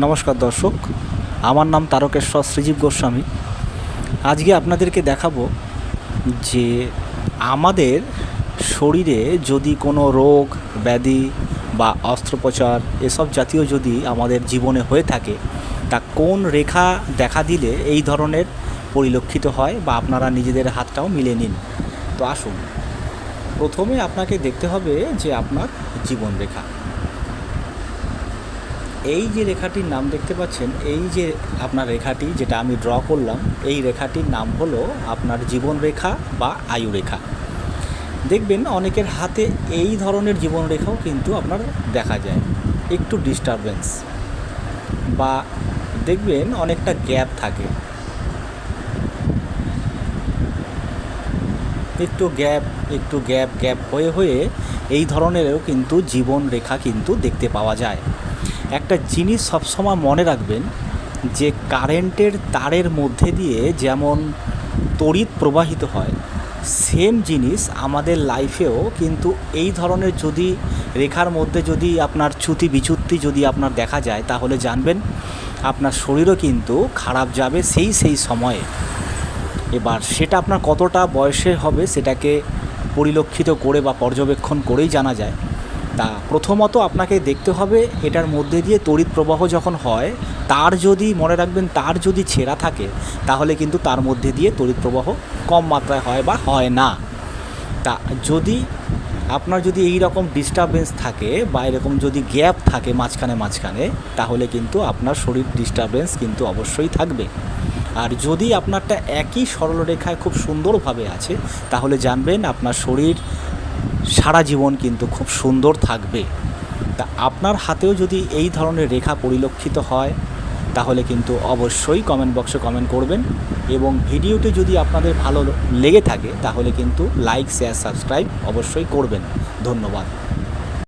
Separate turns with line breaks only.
নমস্কার দর্শক, আমার নাম তারকেশ্বর শ্রীজীব গোস্বামী। আজকে আপনাদেরকে দেখাবো যে আমাদের শরীরে যদি কোনো রোগ ব্যাধি বা অস্ত্রোপচার এসব জাতীয় যদি আমাদের জীবনে হয়ে থাকে, তা কোন রেখা দেখা দিলে এই ধরনের পরিলক্ষিত হয় বা আপনারা নিজেদের হাতটাও মিলে নিন। তো আসুন, প্রথমে আপনাকে দেখতে হবে যে আপনার জীবন রেখা। এই যে রেখাটির নাম দেখতে পাচ্ছেন, এই যে আপনার রেখাটি যেটা আমি ড্র করলাম, এই রেখাটির নাম হলো আপনার জীবন রেখা বা আয়ু রেখা। দেখবেন অনেকের হাতে এই ধরনের জীবন রেখাও কিন্তু আপনার দেখা যায়, একটু ডিস্টারবেন্স বা দেখবেন অনেকটা গ্যাপ থাকে, একটু গ্যাপ হয়ে হয়ে এই ধরনেরও কিন্তু জীবন রেখা কিন্তু দেখতে পাওয়া যায়। একটা জিনিস সবসময় মনে রাখবেন যে কারেন্টের তারের মধ্যে দিয়ে যেমন তড়িৎ প্রবাহিত হয়, সেম জিনিস আমাদের লাইফেও কিন্তু এই ধরনের যদি রেখার মধ্যে যদি আপনার চ্যুতি বিচ্যুতি যদি আপনার দেখা যায়, তাহলে জানবেন আপনার শরীরও কিন্তু খারাপ যাবে সেই সময়ে। এবার সেটা আপনার কতটা বয়সে হবে সেটাকে পরিলক্ষিত করে বা পর্যবেক্ষণ করেই জানা যায়। তা প্রথমত আপনাকে দেখতে হবে এটার মধ্যে দিয়ে তড়িৎ প্রবাহ যখন হয়, তার যদি মনে রাখবেন তার যদি ছেঁড়া থাকে, তাহলে কিন্তু তার মধ্যে দিয়ে তড়িৎ প্রবাহ কম মাত্রায় হয় বা হয় না। তা যদি আপনার যদি এই রকম ডিস্টারবেন্স থাকে বা এরকম যদি গ্যাপ থাকে মাঝখানে, তাহলে কিন্তু আপনার শরীর ডিস্টারবেন্স কিন্তু অবশ্যই থাকবে। আর যদি আপনারটা একই সরলরেখায় খুব সুন্দরভাবে আছে, তাহলে জানবেন আপনার শরীর সারা জীবন কিন্তু খুব সুন্দর থাকবে। তা আপনার হাতেও যদি এই ধরনের রেখা পরিলক্ষিত হয়, তাহলে কিন্তু অবশ্যই কমেন্ট বক্সে কমেন্ট করবেন, এবং ভিডিওটি যদি আপনাদের ভালো লেগে থাকে তাহলে কিন্তু লাইক শেয়ার সাবস্ক্রাইব অবশ্যই করবেন। ধন্যবাদ।